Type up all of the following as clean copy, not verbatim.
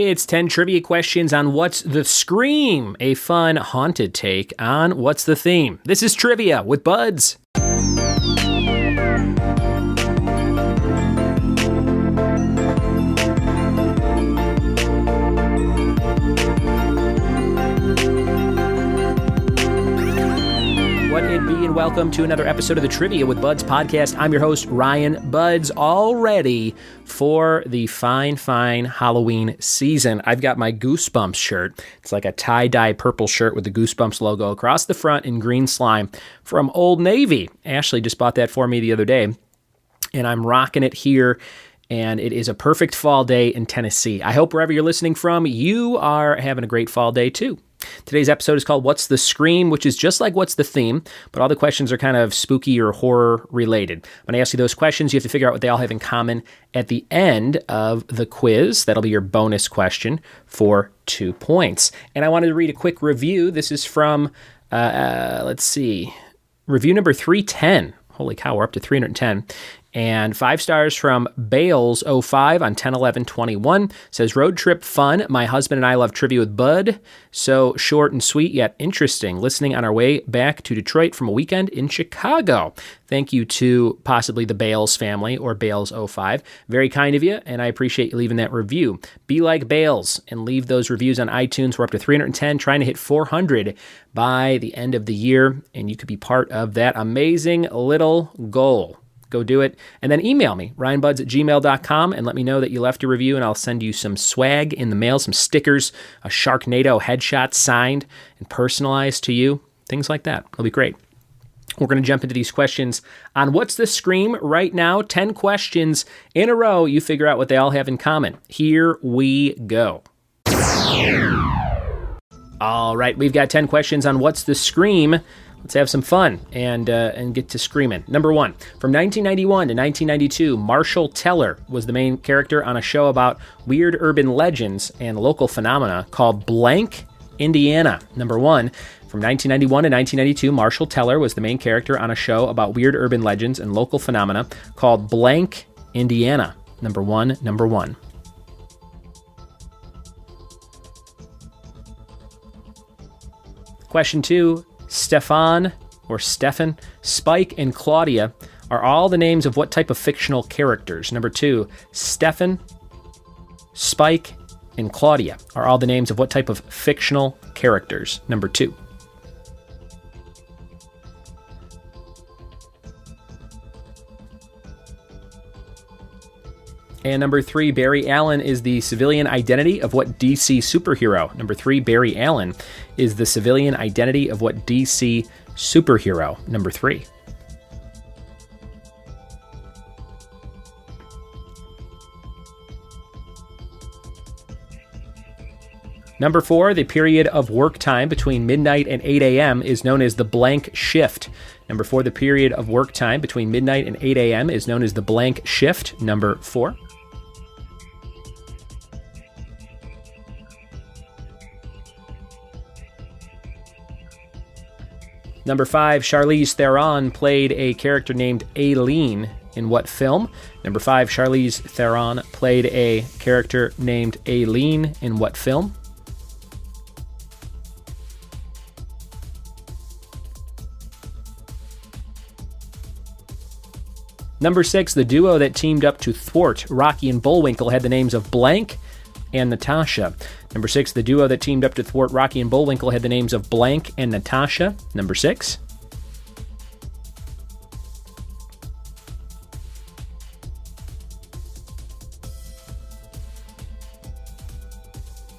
It's 10 trivia questions on What's the Scream, a fun, haunted take on What's the Theme. This is Trivia with Buds. What it be, and welcome to another episode of the Trivia with Buds podcast. I'm your host, Ryan Buds, all ready for the fine Halloween season. I've got my Goosebumps shirt. It's like a tie-dye purple shirt with the Goosebumps logo across the front in green slime from Old Navy. Ashley just bought that for me the other day, and I'm rocking it here. And it is a perfect fall day in Tennessee. I hope wherever you're listening from, you are having a great fall day too. Today's episode is called What's the Scream, which is just like What's the Theme, but all the questions are kind of spooky or horror related. When I ask you those questions, you have to figure out what they all have in common at the end of the quiz. That'll be your bonus question for 2 points. And I wanted to read a quick review. This is from, review number 310. Holy cow, we're up to 310. And 5 stars from Bales05 on 10/11/21 says, road trip fun. My husband and I love Trivia with Bud. So short and sweet, yet interesting. Listening on our way back to Detroit from a weekend in Chicago. Thank you to possibly the Bales family or Bales05. Very kind of you, and I appreciate you leaving that review. Be like Bales and leave those reviews on iTunes. We're up to 310, trying to hit 400 by the end of the year, and you could be part of that amazing little goal. Go do it. And then email me, ryanbuds@gmail.com, and let me know that you left a review, and I'll send you some swag in the mail, some stickers, a Sharknado headshot signed and personalized to you, things like that. It'll be great. We're going to jump into these questions on What's the Scream right now. 10 questions in a row. You figure out what they all have in common. Here we go. All right, we've got 10 questions on What's the Scream. Let's have some fun and get to screaming. Number 1, from 1991 to 1992, Marshall Teller was the main character on a show about weird urban legends and local phenomena called Blank, Indiana. Number 1, from 1991 to 1992, Marshall Teller was the main character on a show about weird urban legends and local phenomena called Blank, Indiana. Number one. Question 2. Stefan, Spike, and Claudia are all the names of what type of fictional characters? Number 2, Stefan, Spike, and Claudia are all the names of what type of fictional characters? Number 2. And number 3, Barry Allen is the civilian identity of what DC superhero? Number 3, Barry Allen is the civilian identity of what DC superhero? Number 3. Number 4, the period of work time between midnight and 8 a.m. is known as the blank shift. Number 4, the period of work time between midnight and 8 a.m. is known as the blank shift. Number 4. Number 5, Charlize Theron played a character named Aileen in what film? Number 5, Charlize Theron played a character named Aileen in what film? Number 6, the duo that teamed up to thwart Rocky and Bullwinkle had the names of Blank and Natasha. Number 6, the duo that teamed up to thwart Rocky and Bullwinkle had the names of Blank and Natasha. Number 6.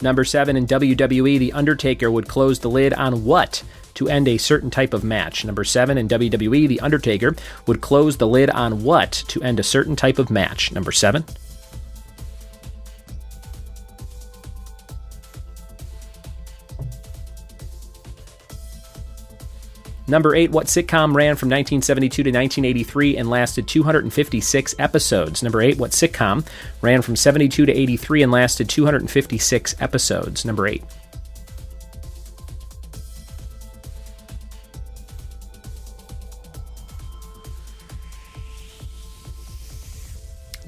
Number 7, in WWE, The Undertaker would close the lid on what to end a certain type of match? Number 7, in WWE, The Undertaker would close the lid on what to end a certain type of match? Number 7. Number 8, what sitcom ran from 1972 to 1983 and lasted 256 episodes? Number 8, what sitcom ran from 72 to 83 and lasted 256 episodes? Number 8.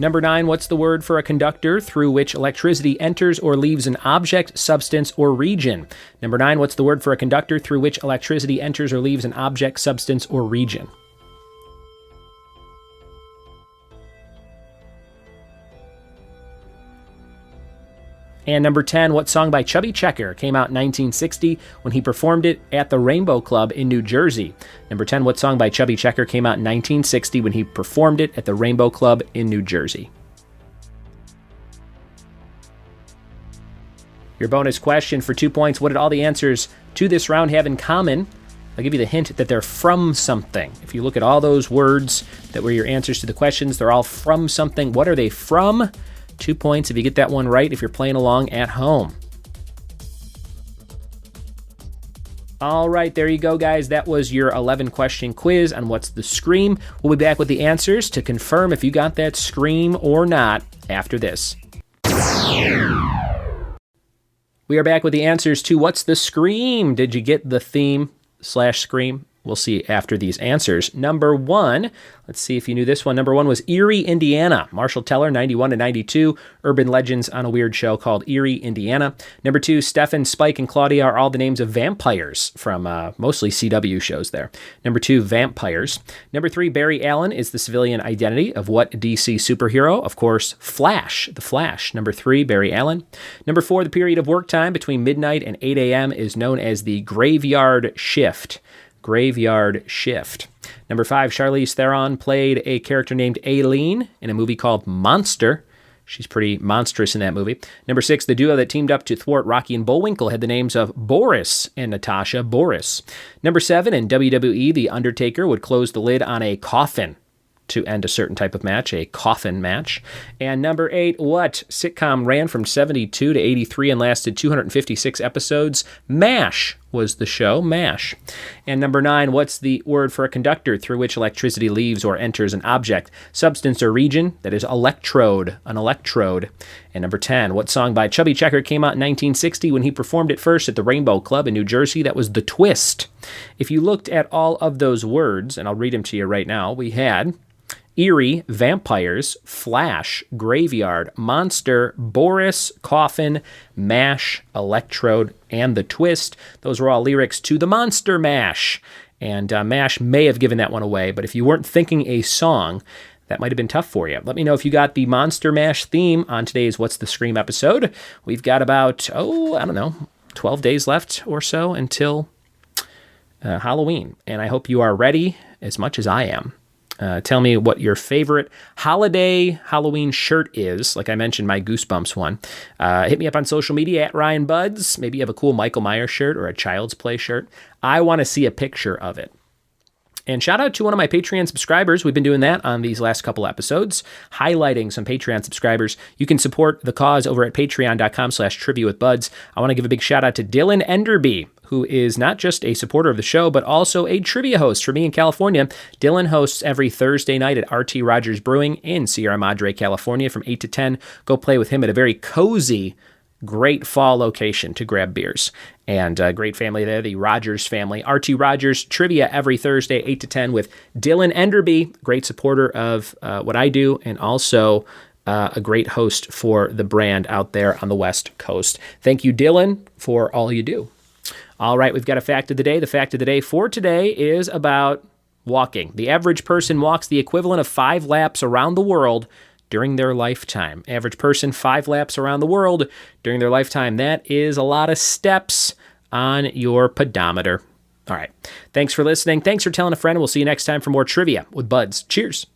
Number 9, what's the word for a conductor through which electricity enters or leaves an object, substance, or region? Number 9, what's the word for a conductor through which electricity enters or leaves an object, substance, or region? And number 10, what song by Chubby Checker came out in 1960 when he performed it at the Rainbow Club in New Jersey? Number 10, what song by Chubby Checker came out in 1960 when he performed it at the Rainbow Club in New Jersey? Your bonus question for 2 points. What did all the answers to this round have in common? I'll give you the hint that they're from something. If you look at all those words that were your answers to the questions, they're all from something. What are they from? 2 points if you get that one right if you're playing along at home. All right, there you go, guys. That was your 11-question quiz on what's the scream. We'll be back with the answers to confirm if you got that scream or not after this. We are back with the answers to what's the scream. Did you get the theme/scream? We'll see after these answers. Number 1, let's see if you knew this one. Number 1 was Erie, Indiana. Marshall Teller, 91-92. Urban legends on a weird show called Erie, Indiana. Number 2, Stefan, Spike, and Claudia are all the names of vampires from mostly CW shows there. Number 2, vampires. Number 3, Barry Allen is the civilian identity of what DC superhero? Of course, Flash, the Flash. Number 3, Barry Allen. Number 4, the period of work time between midnight and 8 a.m. is known as the graveyard shift. Graveyard Shift. Number 5, Charlize Theron played a character named Aileen in a movie called Monster. She's pretty monstrous in that movie. Number 6, the duo that teamed up to thwart Rocky and Bullwinkle had the names of Boris and Natasha Boris. Number 7, in WWE, The Undertaker would close the lid on a coffin to end a certain type of match, a coffin match. And number 8, what sitcom ran from 72 to 83 and lasted 256 episodes? MASH was the show, MASH. And number 9, what's the word for a conductor through which electricity leaves or enters an object, substance, or region? That is electrode, an electrode. And number 10, what song by Chubby Checker came out in 1960 when he performed it first at the Rainbow Club in New Jersey? That was The Twist. If you looked at all of those words, and I'll read them to you right now, we had Erie, vampires, Flash, graveyard, monster, Boris, coffin, MASH, electrode, and The Twist. Those were all lyrics to the Monster Mash. And MASH may have given that one away, but if you weren't thinking a song, that might have been tough for you. Let me know if you got the Monster Mash theme on today's What's the Scream episode. We've got about, 12 days left or so until Halloween. And I hope you are ready as much as I am. Tell me what your favorite holiday Halloween shirt is. Like I mentioned, my Goosebumps one. Hit me up on social media at Ryan Buds. Maybe you have a cool Michael Myers shirt or a Child's Play shirt. I want to see a picture of it. And shout out to one of my Patreon subscribers. We've been doing that on these last couple episodes, highlighting some Patreon subscribers. You can support the cause over at patreon.com/trivia-with-buds. I want to give a big shout out to Dylan Enderby, who is not just a supporter of the show, but also a trivia host for me in California. Dylan hosts every Thursday night at RT Rogers Brewing in Sierra Madre, California from 8 to 10. Go play with him at a very cozy, great fall location to grab beers. And a great family there, the Rogers family. RT Rogers Trivia every Thursday, 8 to 10 with Dylan Enderby, great supporter of what I do, and also a great host for the brand out there on the West Coast. Thank you, Dylan, for all you do. All right, we've got a fact of the day. The fact of the day for today is about walking. The average person walks the equivalent of 5 laps around the world during their lifetime. Average person, 5 laps around the world during their lifetime. That is a lot of steps on your pedometer. All right. Thanks for listening. Thanks for telling a friend. We'll see you next time for more Trivia with Buds. Cheers.